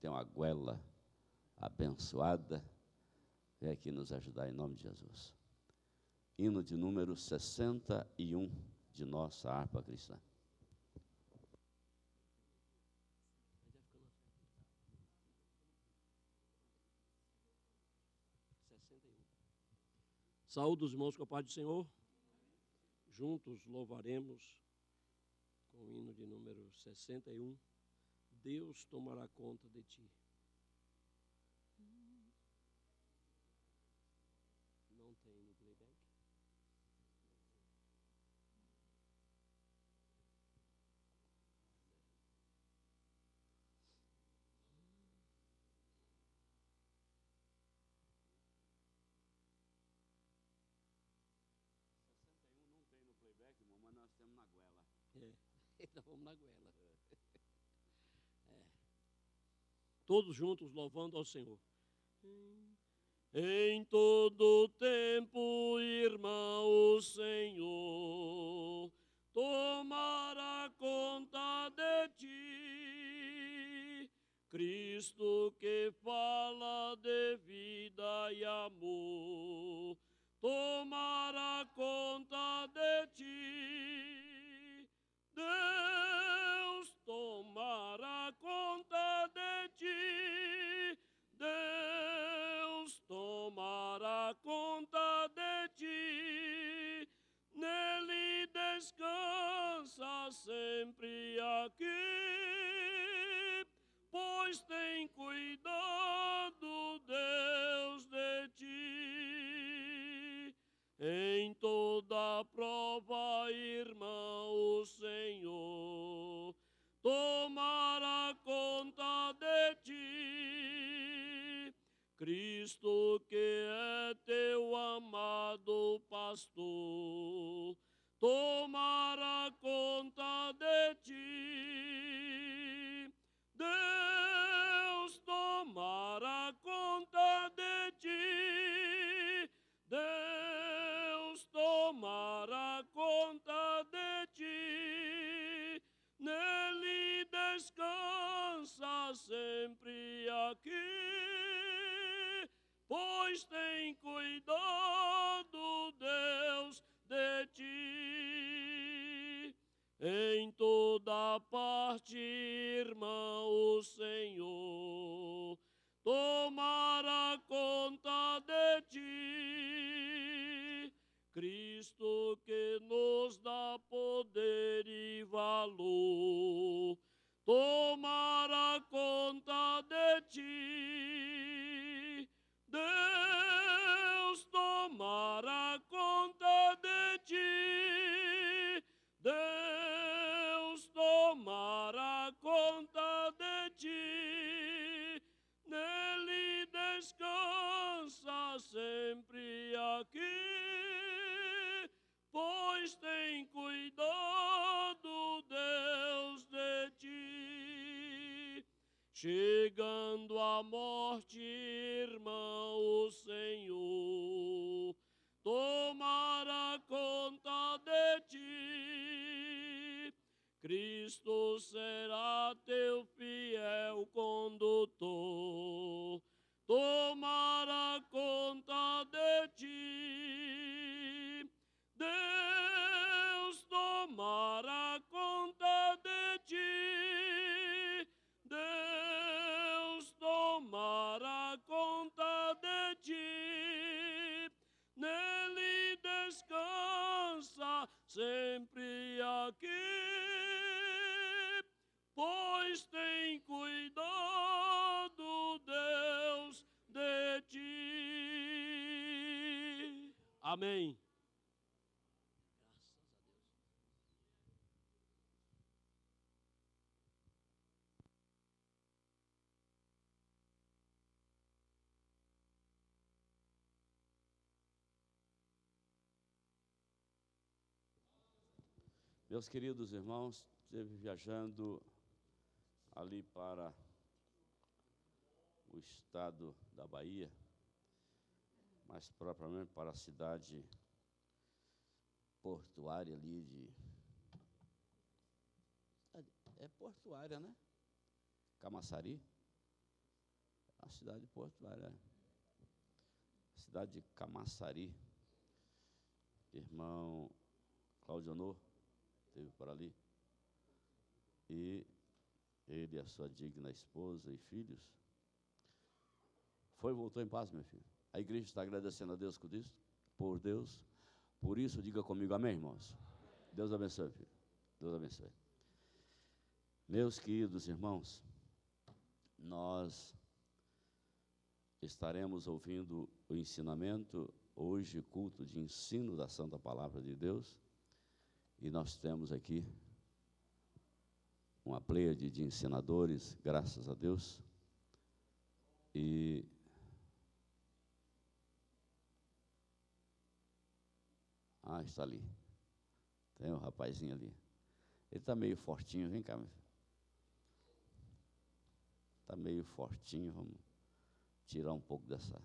tem uma goela abençoada, vem aqui nos ajudar em nome de Jesus. Hino de número 61 de nossa harpa cristã. Saúde os irmãos com a paz do Senhor. Juntos louvaremos com o hino de número 61. Deus tomará conta de ti. Não tem no playback? Não tem no playback, irmão, mas nós temos na goela. Nós vamos na goela. Todos juntos louvando ao Senhor. Em todo tempo, irmão, o Senhor tomará conta de ti. Cristo que fala de vida e amor tomará conta de ti. Deus tomará conta de ti. Deus tomará conta de ti. Nele descansa sempre aqui, pois tem cuidado Deus de ti. Em toda prova, irmão, o Senhor tomará conta de ti. Cristo que é teu amado pastor tomará conta de ti. Deus tomará conta de ti. Deus tomará conta de ti. Nele descansa sempre aqui, pois tem cuidado Deus de ti. Em toda parte, irmão, o Senhor tomará conta de ti. Cristo que nos dá poder e valor tomará conta de ti. Deus tomará conta de ti. Deus tomará conta de ti. Nele descansa sempre aqui, pois tem cuidado Deus de ti. Chegando a morte, irmão, o Senhor tomará conta de ti. Cristo será teu fiel condutor, tomará conta de ti. Deus tomará conta de ti. Deus tomará conta de ti. Nele descansa sempre aqui, pois tem cuidado Deus de ti. Amém. Meus queridos irmãos, esteve viajando ali para o estado da Bahia, mais propriamente para a cidade portuária ali de... É portuária, né? Camaçari. A cidade de Porto Velho, cidade de Camaçari. Irmão Cláudio Honor esteve por ali. E ele e a sua digna esposa e filhos. Foi e voltou em paz, meu filho. A igreja está agradecendo a Deus por isso. Por Deus. Por isso, diga comigo amém, irmãos. Deus abençoe, filho. Deus abençoe. Meus queridos irmãos, nós estaremos ouvindo o ensinamento, hoje, culto de ensino da Santa Palavra de Deus, e nós temos aqui uma pleiade de ensinadores, graças a Deus, e está ali, tem um rapazinho ali, ele está meio fortinho, vem cá, meu filho. Está meio fortinho, vamos tirar um pouco dessa.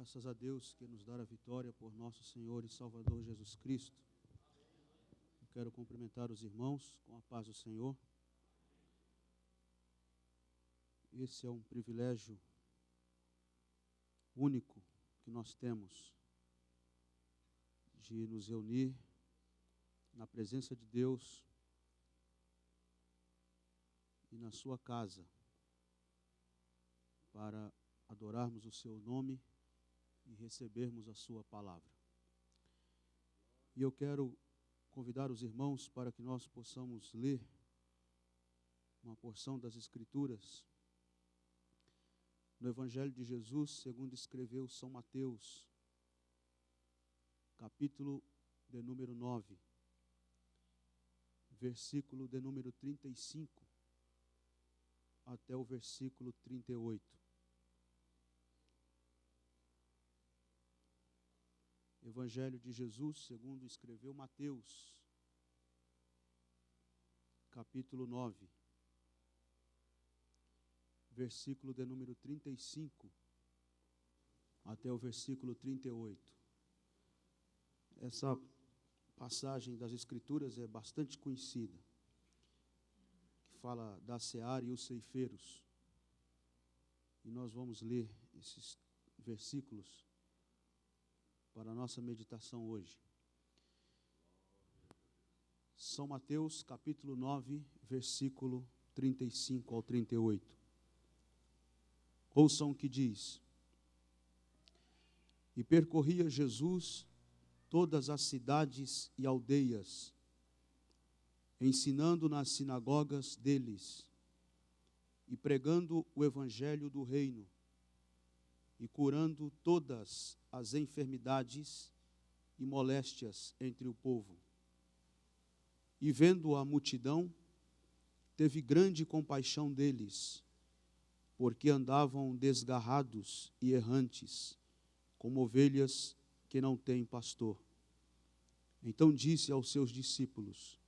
Graças a Deus que nos dá a vitória por nosso Senhor e Salvador Jesus Cristo. Eu quero cumprimentar os irmãos com a paz do Senhor. Esse é um privilégio único que nós temos de nos reunir na presença de Deus e na sua casa para adorarmos o seu nome e recebermos a sua palavra. E eu quero convidar os irmãos para que nós possamos ler uma porção das Escrituras no Evangelho de Jesus, segundo escreveu São Mateus, capítulo de número 9, versículo de número 35 até o versículo 38. Evangelho de Jesus, segundo escreveu Mateus, capítulo 9, versículo de número 35 até o versículo 38. Essa passagem das Escrituras é bastante conhecida, que fala da seara e os ceifeiros. E nós vamos ler esses versículos para a nossa meditação hoje. São Mateus, capítulo 9, versículo 35 ao 38. Ouçam o que diz: E percorria Jesus todas as cidades e aldeias, ensinando nas sinagogas deles, e pregando o evangelho do reino, e curando todas as enfermidades e moléstias entre o povo. E vendo a multidão, teve grande compaixão deles, porque andavam desgarrados e errantes, como ovelhas que não têm pastor. Então disse aos seus discípulos: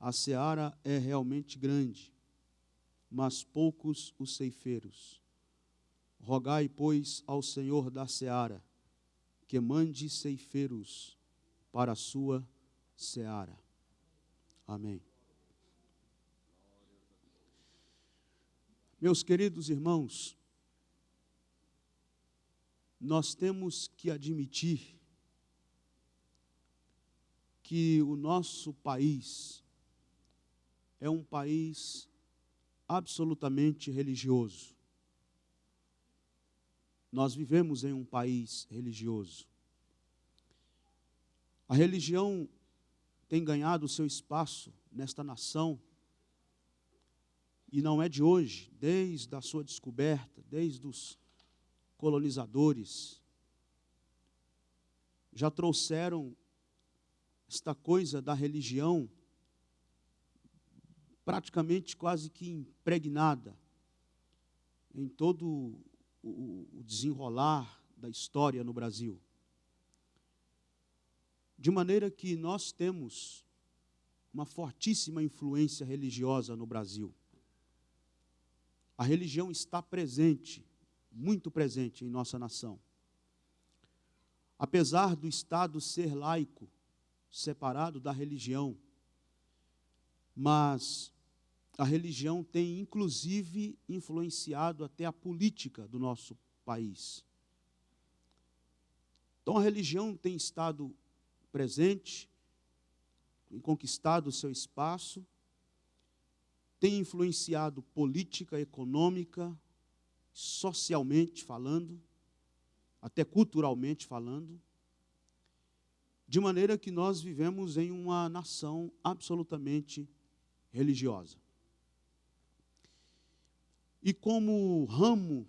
A seara é realmente grande, mas poucos os ceifeiros. Rogai, pois, ao Senhor da seara, que mande ceifeiros para a sua seara. Amém. Meus queridos irmãos, nós temos que admitir que o nosso país é um país absolutamente religioso. Nós vivemos em um país religioso. A religião tem ganhado o seu espaço nesta nação, e não é de hoje, desde a sua descoberta, desde os colonizadores, já trouxeram esta coisa da religião praticamente quase que impregnada em todo o desenrolar da história no Brasil. De maneira que nós temos uma fortíssima influência religiosa no Brasil. A religião está presente, muito presente em nossa nação. Apesar do Estado ser laico, separado da religião, mas a religião tem, inclusive, influenciado até a política do nosso país. Então, a religião tem estado presente, tem conquistado o seu espaço, tem influenciado política, econômica, socialmente falando, até culturalmente falando, de maneira que nós vivemos em uma nação absolutamente religiosa. E como ramo,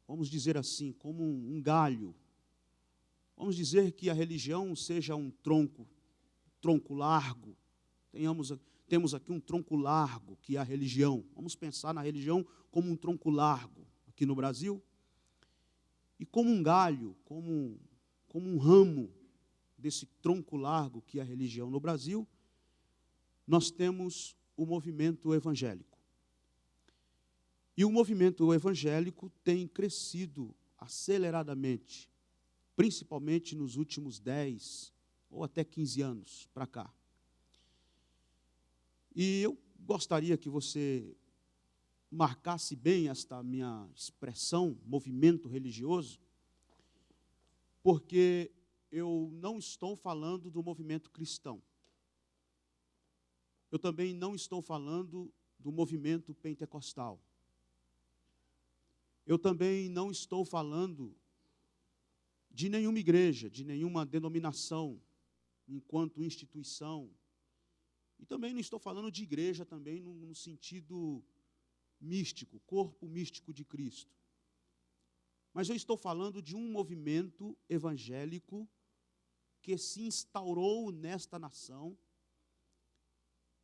vamos dizer assim, como um galho, vamos dizer que a religião seja um tronco largo, temos aqui um tronco largo, que é a religião. Vamos pensar na religião como um tronco largo aqui no Brasil, e como um galho, como um ramo desse tronco largo que é a religião no Brasil, nós temos o movimento evangélico. E o movimento evangélico tem crescido aceleradamente, principalmente nos últimos 10 ou até 15 anos para cá. E eu gostaria que você marcasse bem esta minha expressão, movimento religioso, porque eu não estou falando do movimento cristão. Eu também não estou falando do movimento pentecostal. Eu também não estou falando de nenhuma igreja, de nenhuma denominação, enquanto instituição. E também não estou falando de igreja também no sentido místico, corpo místico de Cristo. Mas eu estou falando de um movimento evangélico que se instaurou nesta nação,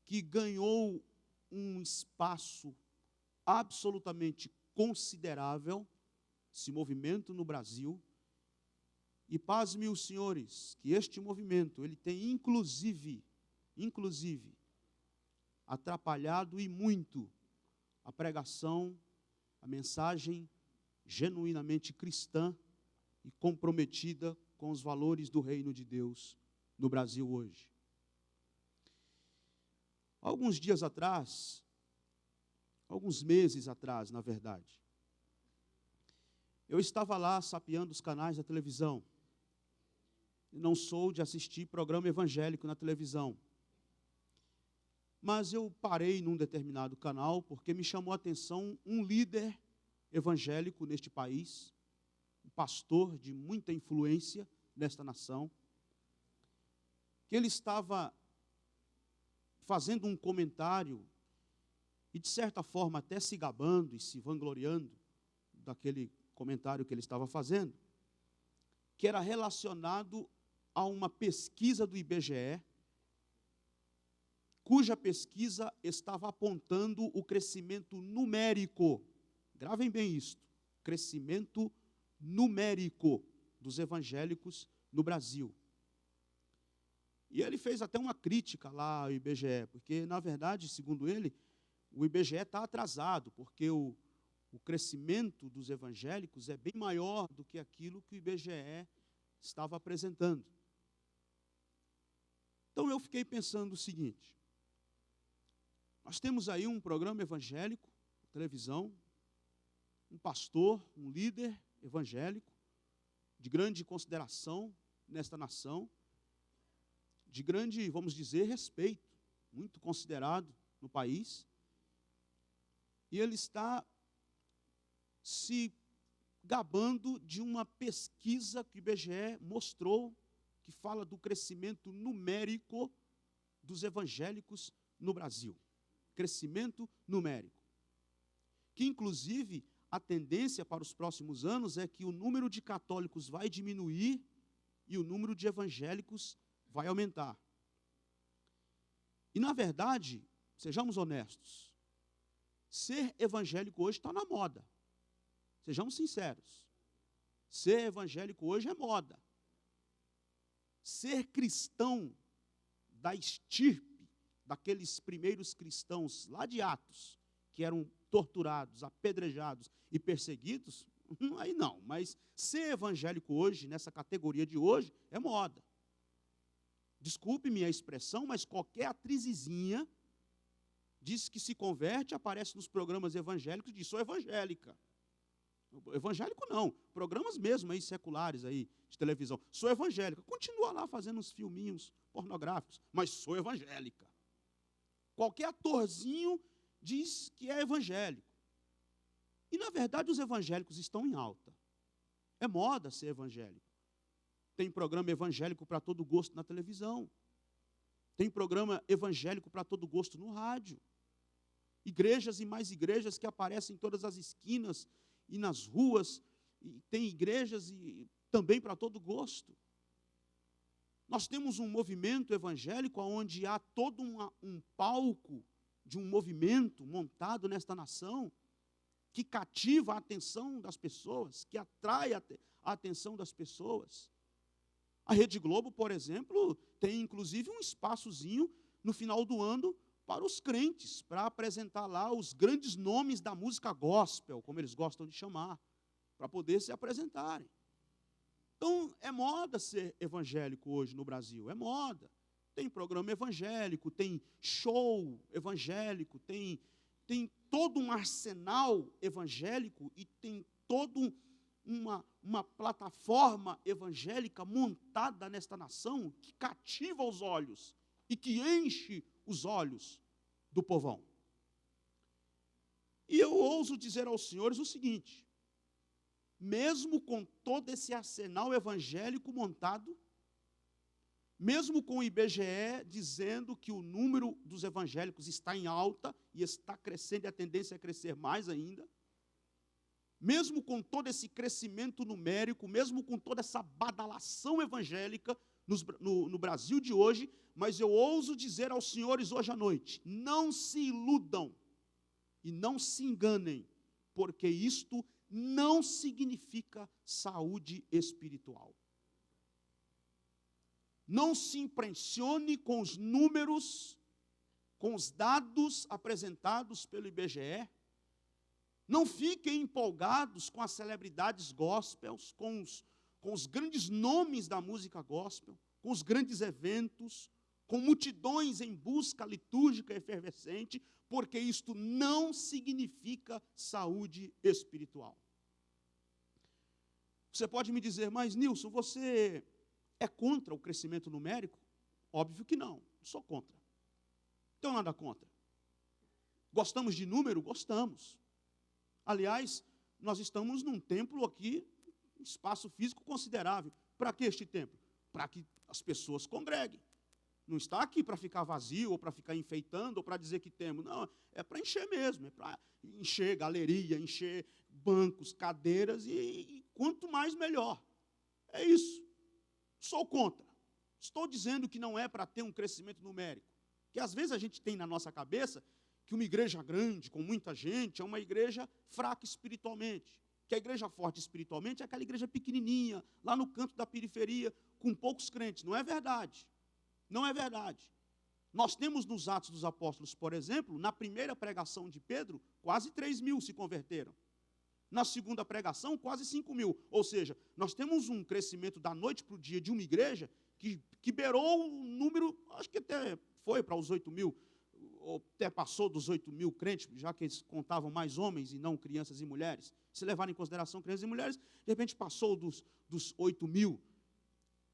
que ganhou um espaço absolutamente considerável, esse movimento no Brasil. E pasme os senhores, que este movimento, ele tem inclusive, atrapalhado e muito a pregação, a mensagem genuinamente cristã e comprometida com os valores do reino de Deus no Brasil hoje. Alguns dias atrás, alguns meses atrás, na verdade, eu estava lá sapeando os canais da televisão. Não sou de assistir programa evangélico na televisão. Mas eu parei num determinado canal porque me chamou a atenção um líder evangélico neste país, um pastor de muita influência nesta nação, que ele estava fazendo um comentário e, de certa forma, até se gabando e se vangloriando daquele comentário que ele estava fazendo, que era relacionado a uma pesquisa do IBGE, cuja pesquisa estava apontando o crescimento numérico, gravem bem isto, crescimento numérico dos evangélicos no Brasil. E ele fez até uma crítica lá ao IBGE, porque, na verdade, segundo ele, o IBGE está atrasado, porque o crescimento dos evangélicos é bem maior do que aquilo que o IBGE estava apresentando. Então eu fiquei pensando o seguinte: nós temos aí um programa evangélico, televisão, um pastor, um líder evangélico, de grande consideração nesta nação, de grande, vamos dizer, respeito, muito considerado no país, e ele está se gabando de uma pesquisa que o IBGE mostrou, que fala do crescimento numérico dos evangélicos no Brasil. Crescimento numérico. Que, inclusive, a tendência para os próximos anos é que o número de católicos vai diminuir e o número de evangélicos vai aumentar. E, na verdade, sejamos honestos, ser evangélico hoje está na moda. Sejamos sinceros. Ser evangélico hoje é moda. ser cristão da estirpe daqueles primeiros cristãos lá de Atos, que eram torturados, apedrejados e perseguidos, aí não. Mas ser evangélico hoje, nessa categoria de hoje, é moda. Desculpe minha expressão, mas qualquer atrizinha diz que se converte, aparece nos programas evangélicos e diz, sou evangélica. Evangélico não, programas mesmo aí, seculares aí, de televisão. Sou evangélica. Continua lá fazendo uns filminhos pornográficos, mas sou evangélica. Qualquer atorzinho diz que é evangélico. E, na verdade, os evangélicos estão em alta. É moda ser evangélico. Tem programa evangélico para todo gosto na televisão. Tem programa evangélico para todo gosto no rádio. Igrejas e mais igrejas que aparecem em todas as esquinas e nas ruas. E tem igrejas e também para todo gosto. Nós temos um movimento evangélico onde há todo um palco de um movimento montado nesta nação que cativa a atenção das pessoas, que atrai a atenção das pessoas. A Rede Globo, por exemplo, tem inclusive um espaçozinho no final do ano para os crentes, para apresentar lá os grandes nomes da música gospel, como eles gostam de chamar, para poder se apresentarem. Então, é moda ser evangélico hoje no Brasil, é moda. Tem programa evangélico, tem show evangélico, tem todo um arsenal evangélico e tem toda uma plataforma evangélica montada nesta nação que cativa os olhos e que enche os olhos do povão. E eu ouso dizer aos senhores o seguinte, mesmo com todo esse arsenal evangélico montado, mesmo com o IBGE dizendo que o número dos evangélicos está em alta e está crescendo e a tendência é crescer mais ainda, mesmo com todo esse crescimento numérico, mesmo com toda essa badalação evangélica no Brasil de hoje, mas eu ouso dizer aos senhores hoje à noite, não se iludam e não se enganem, porque isto não significa saúde espiritual. Não se impressione com os números, com os dados apresentados pelo IBGE. Não fiquem empolgados com as celebridades gospels, com os grandes nomes da música gospel, com os grandes eventos, com multidões em busca litúrgica efervescente, porque isto não significa saúde espiritual. Você pode me dizer, mas Nilson, você é contra o crescimento numérico? Óbvio que não sou contra. Não tenho nada contra. Gostamos de número? Gostamos. Aliás, nós estamos num templo aqui, um espaço físico considerável. Para que este templo? Para que as pessoas congreguem. Não está aqui para ficar vazio, ou para ficar enfeitando, ou para dizer que temos. Não, é para encher mesmo, é para encher galeria, encher bancos, cadeiras, e quanto mais melhor. É isso. Sou contra. Estou dizendo que não é para ter um crescimento numérico. Que às vezes a gente tem na nossa cabeça que uma igreja grande, com muita gente, é uma igreja fraca espiritualmente. Que a igreja forte espiritualmente é aquela igreja pequenininha, lá no canto da periferia, com poucos crentes. Não é verdade. Não é verdade. Nós temos nos Atos dos Apóstolos, por exemplo, na primeira pregação de Pedro, quase 3.000 se converteram. Na segunda pregação, quase 5.000. Ou seja, nós temos um crescimento da noite para o dia de uma igreja que beirou o número, acho que até foi para os 8.000, ou até passou dos 8.000 crentes, já que eles contavam mais homens e não crianças e mulheres. Se levarem em consideração crianças e mulheres, de repente passou dos 8.000.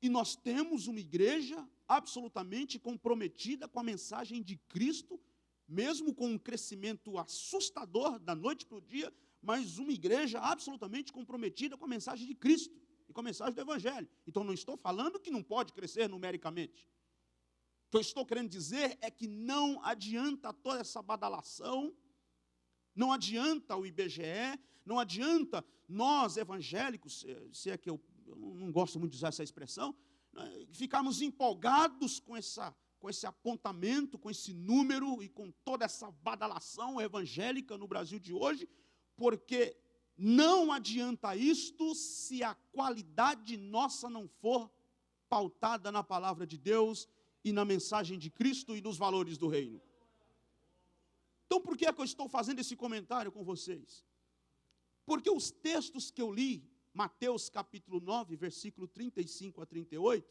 E nós temos uma igreja absolutamente comprometida com a mensagem de Cristo, mesmo com um crescimento assustador da noite para o dia, mas uma igreja absolutamente comprometida com a mensagem de Cristo e com a mensagem do Evangelho. Então, não estou falando que não pode crescer numericamente. O que eu estou querendo dizer é que não adianta toda essa badalação, não adianta o IBGE, não adianta nós, evangélicos, se é que eu não gosto muito de usar essa expressão, ficarmos empolgados com esse apontamento, com esse número e com toda essa badalação evangélica no Brasil de hoje, porque não adianta isto se a qualidade nossa não for pautada na palavra de Deus e na mensagem de Cristo e nos valores do reino. Então, por que é que eu estou fazendo esse comentário com vocês? Porque os textos que eu li, Mateus capítulo 9, versículo 35 a 38,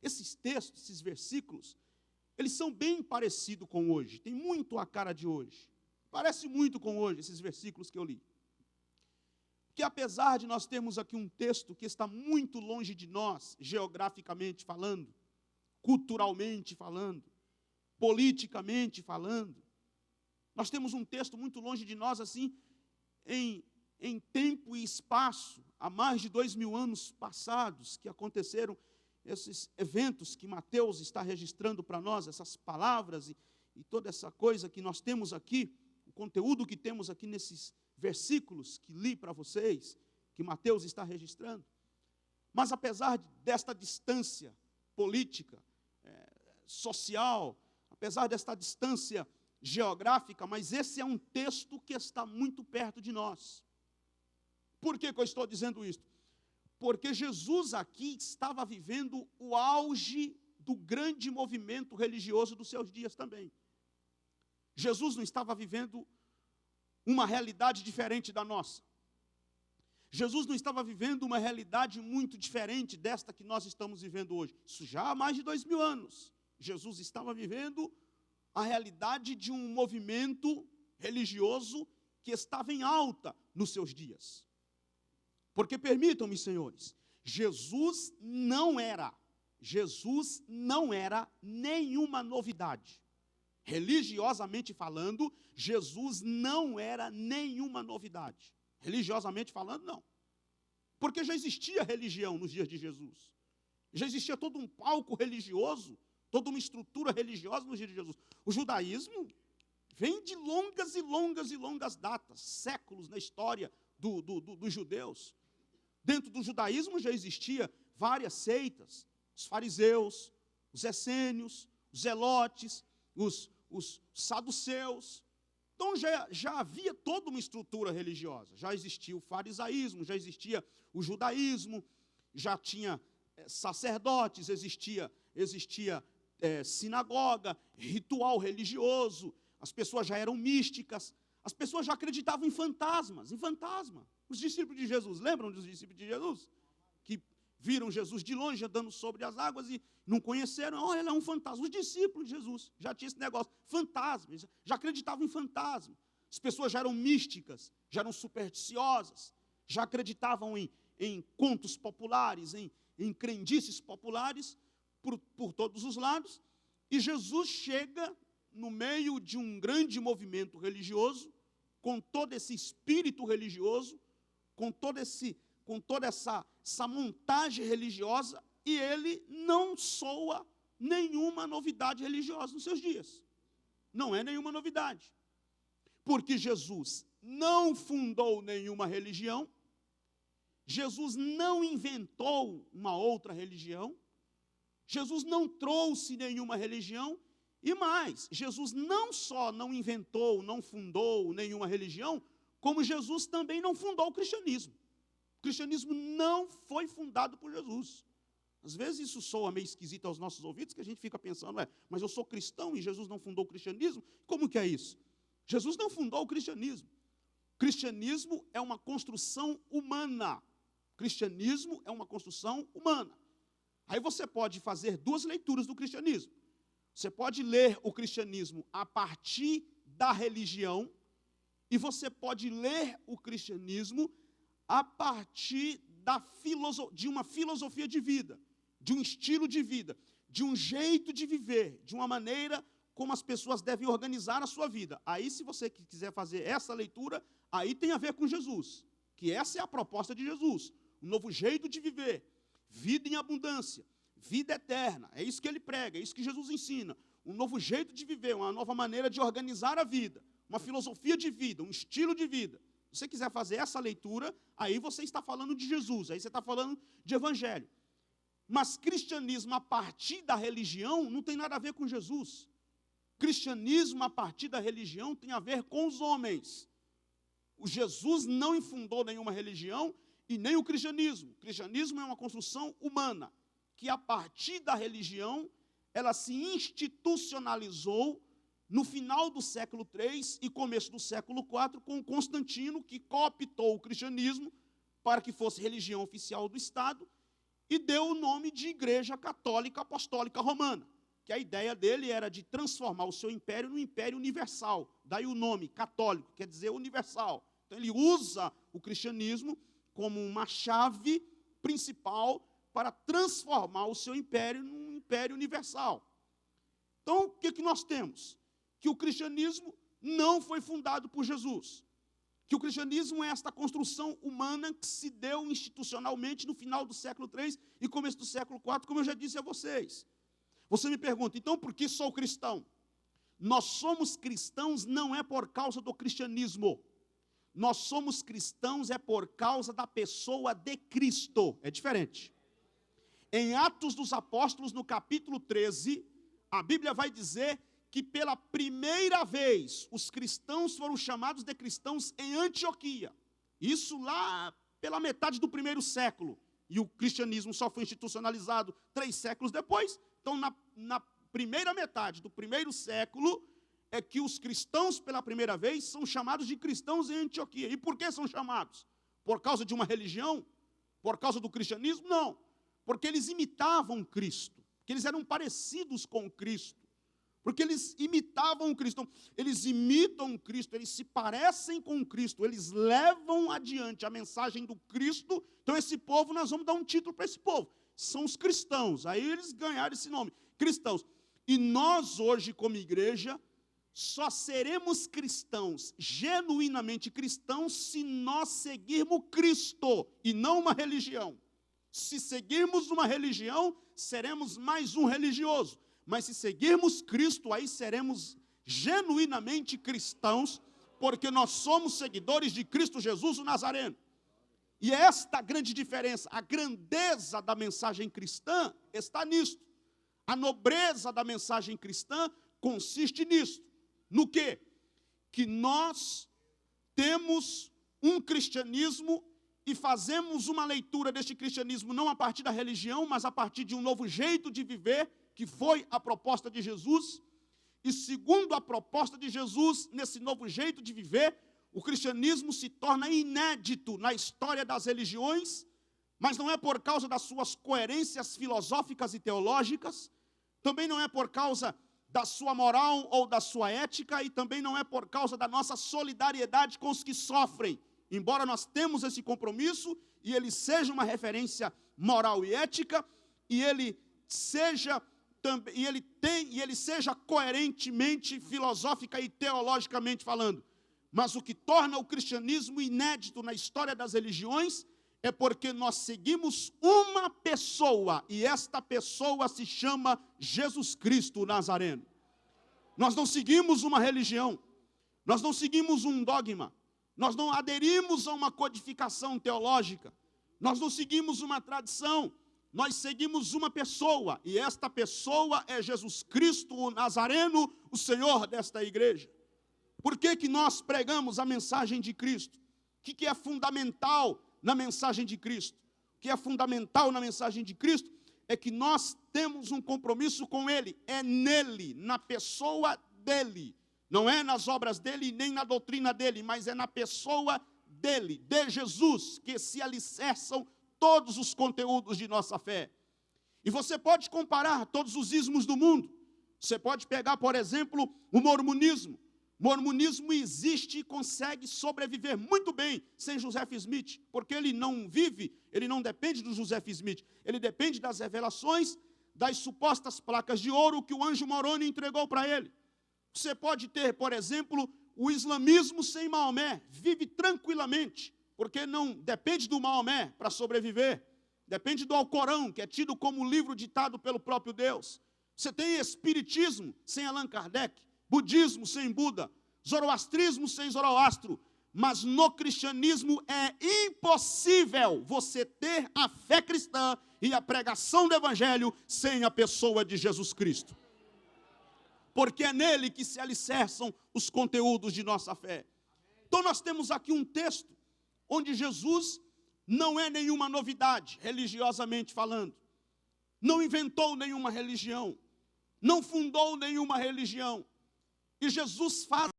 esses textos, esses versículos, eles são bem parecidos com hoje, tem muito a cara de hoje. Parece muito com hoje, esses versículos que eu li. Que apesar de nós termos aqui um texto que está muito longe de nós, geograficamente falando, culturalmente falando, politicamente falando, nós temos um texto muito longe de nós, assim, em tempo e espaço, há mais de 2000 anos passados, que aconteceram esses eventos que Mateus está registrando para nós, essas palavras e toda essa coisa que nós temos aqui, o conteúdo que temos aqui nesses versículos que li para vocês, que Mateus está registrando. Mas apesar desta distância política, social, apesar desta distância geográfica, mas esse é um texto que está muito perto de nós. Por que eu estou dizendo isso? Porque Jesus aqui estava vivendo o auge do grande movimento religioso dos seus dias também. Jesus não estava vivendo uma realidade diferente da nossa. Jesus não estava vivendo uma realidade muito diferente desta que nós estamos vivendo hoje. Isso já há mais de 2000 anos. Jesus estava vivendo a realidade de um movimento religioso que estava em alta nos seus dias. Porque permitam-me, senhores, Jesus não era nenhuma novidade. Religiosamente falando, Jesus não era nenhuma novidade. Religiosamente falando, não. Porque já existia religião nos dias de Jesus. Já existia todo um palco religioso, toda uma estrutura religiosa nos dias de Jesus. O judaísmo vem de longas e longas e longas datas, séculos na história dos judeus. Dentro do judaísmo já existia várias seitas, os fariseus, os essênios, os zelotes, os saduceus. Então já havia toda uma estrutura religiosa, já existia o farisaísmo, já existia o judaísmo, já tinha sacerdotes, existia sinagoga, ritual religioso, as pessoas já eram místicas, as pessoas já acreditavam em fantasmas, em fantasma. Os discípulos de Jesus, lembram dos discípulos de Jesus? Que viram Jesus de longe andando sobre as águas e não conheceram, olha, ele é um fantasma. Os discípulos de Jesus já tinham esse negócio, fantasma, já acreditavam em fantasma. As pessoas já eram místicas, já eram supersticiosas, já acreditavam em contos populares, em crendices populares por todos os lados. E Jesus chega no meio de um grande movimento religioso, com todo esse espírito religioso, com toda essa montagem religiosa, e ele não soa nenhuma novidade religiosa nos seus dias. Não é nenhuma novidade. Porque Jesus não fundou nenhuma religião, Jesus não inventou uma outra religião, Jesus não trouxe nenhuma religião, e mais, Jesus não só não inventou, não fundou nenhuma religião, como Jesus também não fundou o cristianismo. O cristianismo não foi fundado por Jesus. Às vezes isso soa meio esquisito aos nossos ouvidos, que a gente fica pensando, mas eu sou cristão e Jesus não fundou o cristianismo? Como que é isso? Jesus não fundou o cristianismo. O cristianismo é uma construção humana. O cristianismo é uma construção humana. Aí você pode fazer duas leituras do cristianismo. Você pode ler o cristianismo a partir da religião, e você pode ler o cristianismo a partir de uma filosofia de vida, de um estilo de vida, de um jeito de viver, de uma maneira como as pessoas devem organizar a sua vida. Aí, se você quiser fazer essa leitura, aí tem a ver com Jesus, que essa é a proposta de Jesus, um novo jeito de viver, vida em abundância, vida eterna, é isso que ele prega, é isso que Jesus ensina, um novo jeito de viver, uma nova maneira de organizar a vida, uma filosofia de vida, um estilo de vida. Se você quiser fazer essa leitura, aí você está falando de Jesus, aí você está falando de evangelho. Mas cristianismo a partir da religião não tem nada a ver com Jesus. Cristianismo a partir da religião tem a ver com os homens. O Jesus não infundou nenhuma religião e nem o cristianismo. O cristianismo é uma construção humana, que a partir da religião, ela se institucionalizou no final do século III e começo do século IV, com Constantino, que cooptou o cristianismo para que fosse religião oficial do Estado e deu o nome de Igreja Católica Apostólica Romana, que a ideia dele era de transformar o seu império no império universal. Daí o nome católico, quer dizer universal. Então ele usa o cristianismo como uma chave principal para transformar o seu império num império universal. Então, o que nós temos? Que o cristianismo não foi fundado por Jesus. Que o cristianismo é esta construção humana que se deu institucionalmente no final do século III e começo do século IV, como eu já disse a vocês. Você me pergunta, então por que sou cristão? Nós somos cristãos não é por causa do cristianismo. Nós somos cristãos é por causa da pessoa de Cristo. É diferente. Em Atos dos Apóstolos, no capítulo 13, a Bíblia vai dizer que pela primeira vez os cristãos foram chamados de cristãos em Antioquia. Isso lá pela metade do primeiro século. E o cristianismo só foi institucionalizado 3 séculos depois. Então, na primeira metade do primeiro século, é que os cristãos, pela primeira vez, são chamados de cristãos em Antioquia. E por que são chamados? Por causa de uma religião? Por causa do cristianismo? Não. Porque eles imitavam Cristo. Porque eles eram parecidos com Cristo. Porque eles imitavam Cristo. Eles imitam Cristo, eles se parecem com Cristo, eles levam adiante a mensagem do Cristo. Então esse povo, nós vamos dar um título para esse povo. São os cristãos. Aí eles ganharam esse nome, cristãos. E nós hoje, como igreja, só seremos cristãos, genuinamente cristãos, se nós seguirmos Cristo e não uma religião. Se seguirmos uma religião, seremos mais um religioso. Mas se seguirmos Cristo, aí seremos genuinamente cristãos, porque nós somos seguidores de Cristo Jesus, o Nazareno. E é esta a grande diferença. A grandeza da mensagem cristã está nisto. A nobreza da mensagem cristã consiste nisto. No quê? Que nós temos um cristianismo e fazemos uma leitura deste cristianismo não a partir da religião, mas a partir de um novo jeito de viver, que foi a proposta de Jesus. E segundo a proposta de Jesus, nesse novo jeito de viver, o cristianismo se torna inédito na história das religiões, mas não é por causa das suas coerências filosóficas e teológicas, também não é por causa da sua moral ou da sua ética, e também não é por causa da nossa solidariedade com os que sofrem. Embora nós temos esse compromisso, e ele seja uma referência moral e ética, e ele seja coerentemente, filosófica e teologicamente falando. Mas o que torna o cristianismo inédito na história das religiões é porque nós seguimos uma pessoa, e esta pessoa se chama Jesus Cristo, o Nazareno. Nós não seguimos uma religião, nós não seguimos um dogma, nós não aderimos a uma codificação teológica, nós não seguimos uma tradição, nós seguimos uma pessoa, e esta pessoa é Jesus Cristo, o Nazareno, o Senhor desta igreja. Por que nós pregamos a mensagem de Cristo? O que é fundamental na mensagem de Cristo? O que é fundamental na mensagem de Cristo é que nós temos um compromisso com Ele, é nele, na pessoa dele. Não é nas obras dele, nem na doutrina dele, mas é na pessoa dele, de Jesus, que se alicerçam todos os conteúdos de nossa fé. E você pode comparar todos os ismos do mundo. Você pode pegar, por exemplo, o mormonismo. O mormonismo existe e consegue sobreviver muito bem sem Joseph Smith, porque ele não vive, ele não depende do Joseph Smith, ele depende das revelações, das supostas placas de ouro que o anjo Moroni entregou para ele. Você pode ter, por exemplo, o islamismo sem Maomé, vive tranquilamente, porque não depende do Maomé para sobreviver, depende do Alcorão, que é tido como livro ditado pelo próprio Deus. Você tem espiritismo sem Allan Kardec, budismo sem Buda, zoroastrismo sem Zoroastro, mas no cristianismo é impossível você ter a fé cristã e a pregação do evangelho sem a pessoa de Jesus Cristo. Porque é nele que se alicerçam os conteúdos de nossa fé. Então nós temos aqui um texto onde Jesus não é nenhuma novidade, religiosamente falando. não inventou nenhuma religião, não fundou nenhuma religião. E Jesus faz